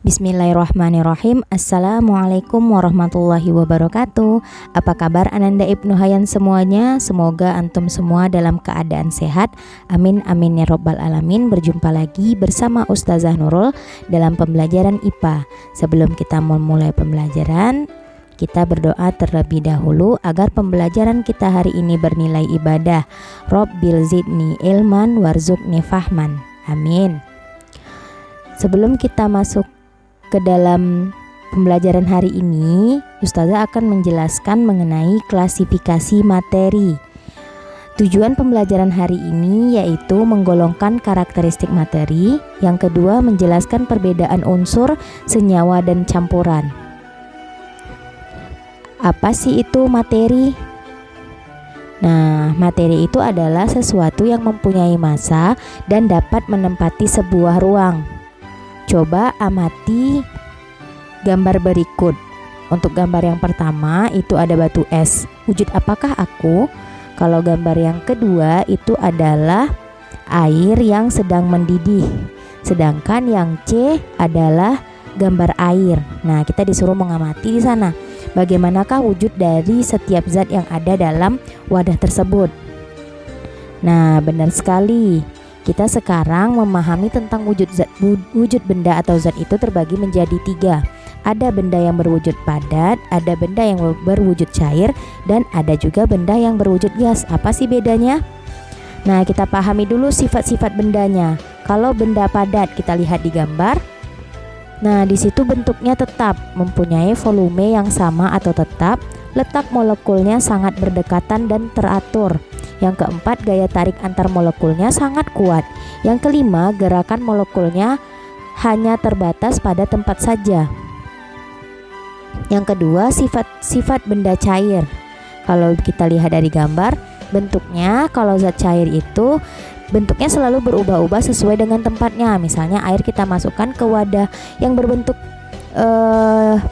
Bismillahirrahmanirrahim. Assalamualaikum warahmatullahi wabarakatuh. Apa kabar Ananda Ibnu Hayyan semuanya? Semoga antum semua dalam keadaan sehat. Amin amin ya robbal alamin. Berjumpa lagi bersama Ustazah Nurul dalam pembelajaran IPA. Sebelum kita memulai pembelajaran, kita berdoa terlebih dahulu agar pembelajaran kita hari ini bernilai ibadah. Rabbil zidni ilman warzuqni fahman. Amin. Sebelum kita masuk ke dalam pembelajaran hari ini, Ustazah akan menjelaskan mengenai klasifikasi materi. Tujuan pembelajaran hari ini yaitu menggolongkan karakteristik materi. Yang kedua, menjelaskan perbedaan unsur, senyawa, dan campuran. Apa sih itu materi? Nah, materi itu adalah sesuatu yang mempunyai massa dan dapat menempati sebuah ruang. Coba amati gambar berikut. Untuk gambar yang pertama itu ada batu es. Wujud apakah aku? Kalau gambar yang kedua itu adalah air yang sedang mendidih. Sedangkan yang C adalah gambar air. Nah, kita disuruh mengamati di sana. Bagaimanakah wujud dari setiap zat yang ada dalam wadah tersebut? Nah, benar sekali. Kita sekarang memahami tentang wujud benda atau zat itu terbagi menjadi 3. Ada benda yang berwujud padat, ada benda yang berwujud cair, dan ada juga benda yang berwujud gas. Apa sih bedanya? Nah, kita pahami dulu sifat-sifat bendanya. Kalau benda padat kita lihat di gambar. Nah, di situ bentuknya tetap, mempunyai volume yang sama atau tetap, letak molekulnya sangat berdekatan dan teratur. Yang keempat, gaya tarik antar molekulnya sangat kuat. Yang kelima, gerakan molekulnya hanya terbatas pada tempat saja. Yang kedua, sifat benda cair. Kalau kita lihat dari gambar, bentuknya kalau zat cair itu bentuknya selalu berubah-ubah sesuai dengan tempatnya. Misalnya air kita masukkan ke wadah yang berbentuk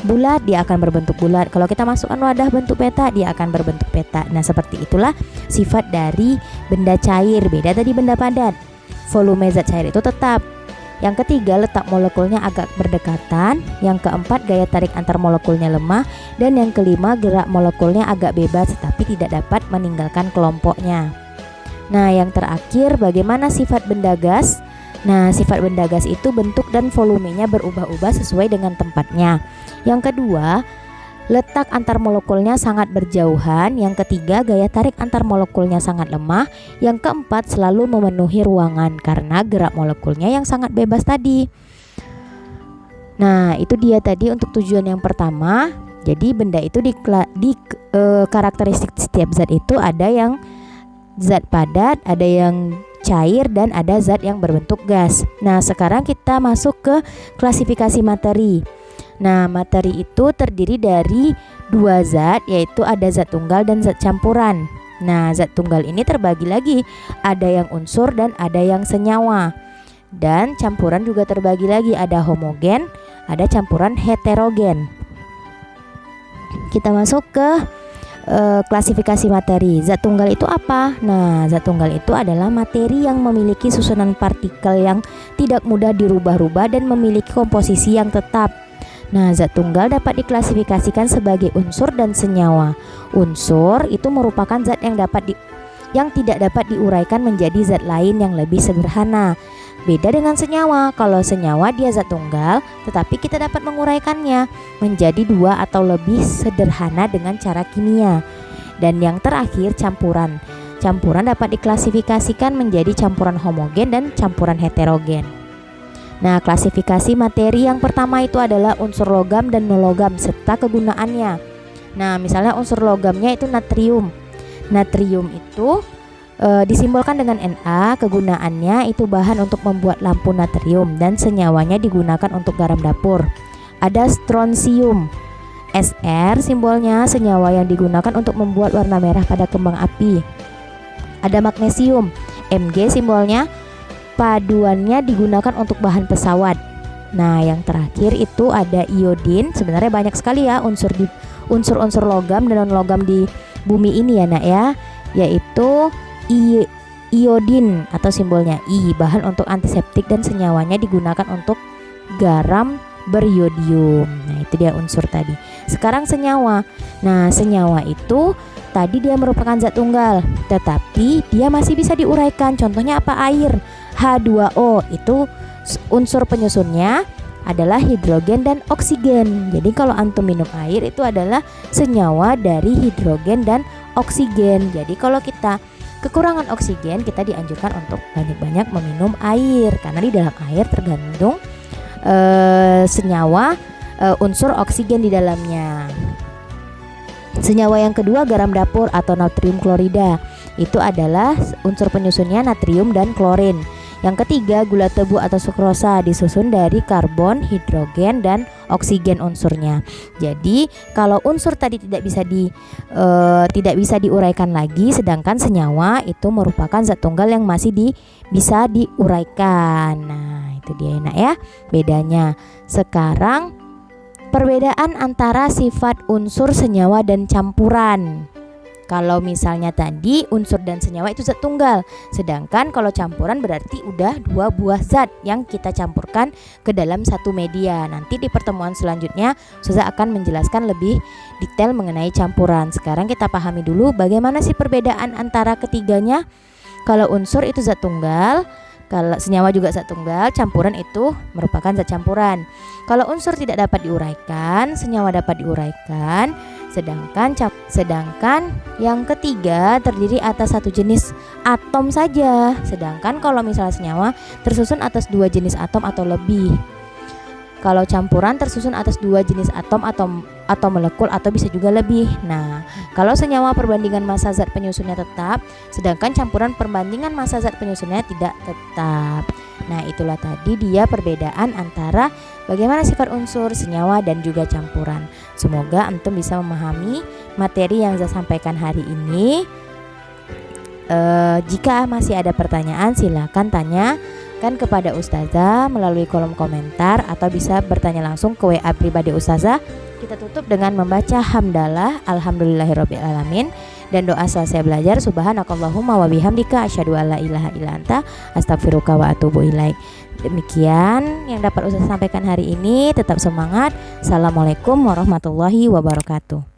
bulat, dia akan berbentuk bulat. Kalau kita masukkan wadah bentuk peta, dia akan berbentuk peta. Nah, seperti itulah sifat dari benda cair. Beda tadi benda padat. Volume zat cair itu tetap. Yang ketiga, letak molekulnya agak berdekatan. Yang keempat, gaya tarik antar molekulnya lemah. Dan yang kelima, gerak molekulnya agak bebas tetapi tidak dapat meninggalkan kelompoknya. Nah, yang terakhir, bagaimana sifat benda gas? Nah, sifat benda gas itu bentuk dan volumenya berubah-ubah sesuai dengan tempatnya. Yang kedua, letak antar molekulnya sangat berjauhan. Yang ketiga, gaya tarik antar molekulnya sangat lemah. Yang keempat, selalu memenuhi ruangan karena gerak molekulnya yang sangat bebas tadi. Nah, itu dia tadi untuk tujuan yang pertama. Jadi benda itu karakteristik setiap zat itu ada yang zat padat, ada yang cair, dan ada zat yang berbentuk gas. Nah, sekarang kita masuk ke klasifikasi materi. Nah, materi itu terdiri dari 2 zat, yaitu ada zat tunggal dan zat campuran. Nah, zat tunggal ini terbagi lagi, ada yang unsur dan ada yang senyawa. Dan campuran juga terbagi lagi, ada homogen, ada campuran heterogen. Kita masuk ke klasifikasi materi. Zat tunggal itu apa? Nah, zat tunggal itu adalah materi yang memiliki susunan partikel yang tidak mudah dirubah-rubah dan memiliki komposisi yang tetap. Nah, zat tunggal dapat diklasifikasikan sebagai unsur dan senyawa. Unsur itu merupakan zat yang tidak dapat diuraikan menjadi zat lain yang lebih sederhana. Beda dengan senyawa. Kalau senyawa dia zat tunggal, tetapi kita dapat menguraikannya menjadi 2 atau lebih sederhana dengan cara kimia. Dan yang terakhir, campuran. Campuran dapat diklasifikasikan menjadi campuran homogen dan campuran heterogen. Nah, klasifikasi materi yang pertama itu adalah unsur logam dan non-logam serta kegunaannya. Nah, misalnya unsur logamnya itu natrium. Natrium itu disimbolkan dengan Na. Kegunaannya itu bahan untuk membuat lampu natrium dan senyawanya digunakan untuk garam dapur. Ada strontium. Sr simbolnya senyawa yang digunakan untuk membuat warna merah pada kembang api. Ada magnesium. Mg simbolnya paduannya digunakan untuk bahan pesawat. Nah, yang terakhir itu ada iodin. Sebenarnya banyak sekali ya unsur-unsur logam dan non logam di bumi ini ya, Nak ya. Yaitu iodin atau simbolnya I, bahan untuk antiseptik dan senyawanya digunakan untuk garam beriodium. Nah, itu dia unsur tadi. Sekarang senyawa. Nah, senyawa itu tadi dia merupakan zat tunggal, tetapi dia masih bisa diuraikan. Contohnya apa? Air. H2O itu unsur penyusunnya adalah hidrogen dan oksigen. Jadi kalau antum minum air itu adalah senyawa dari hidrogen dan oksigen. Jadi kalau kita kekurangan oksigen, kita dianjurkan untuk banyak-banyak meminum air, karena di dalam air tergantung senyawa unsur oksigen di dalamnya. Senyawa yang kedua garam dapur atau natrium klorida. Itu adalah unsur penyusunnya natrium dan klorin. Yang ketiga gula tebu atau sukrosa, disusun dari karbon, hidrogen dan oksigen unsurnya. Jadi kalau unsur tadi tidak bisa diuraikan lagi, sedangkan senyawa itu merupakan zat tunggal yang masih bisa diuraikan. Nah, itu dia enak ya bedanya. Sekarang perbedaan antara sifat unsur, senyawa dan campuran. Kalau misalnya tadi unsur dan senyawa itu zat tunggal, sedangkan kalau campuran berarti udah dua buah zat yang kita campurkan ke dalam satu media. Nanti di pertemuan selanjutnya Ustazah akan menjelaskan lebih detail mengenai campuran. Sekarang kita pahami dulu bagaimana sih perbedaan antara ketiganya. Kalau unsur itu zat tunggal, kalau senyawa juga zat tunggal, campuran itu merupakan zat campuran. Kalau unsur tidak dapat diuraikan, senyawa dapat diuraikan, sedangkan yang ketiga terdiri atas satu jenis atom saja. Sedangkan kalau misalnya senyawa tersusun atas dua jenis atom atau lebih. Kalau campuran tersusun atas dua jenis atom atau molekul atau bisa juga lebih. Nah, kalau senyawa perbandingan massa zat penyusunnya tetap, sedangkan campuran perbandingan massa zat penyusunnya tidak tetap. Nah, itulah tadi dia perbedaan antara bagaimana sifat unsur, senyawa dan juga campuran. Semoga antum bisa memahami materi yang saya sampaikan hari ini. Jika masih ada pertanyaan, silakan tanyakan kepada Ustazah melalui kolom komentar atau bisa bertanya langsung ke WA pribadi Ustazah. Kita tutup dengan membaca hamdalah alhamdulillahirobbilalamin dan doa selesai belajar subhanakallahumma wa bihamdika asyhadu alla ilaha illa anta astaghfiruka wa atubu ilaik. Demikian yang dapat Ustazah sampaikan hari ini. Tetap semangat. Assalamualaikum warahmatullahi wabarakatuh.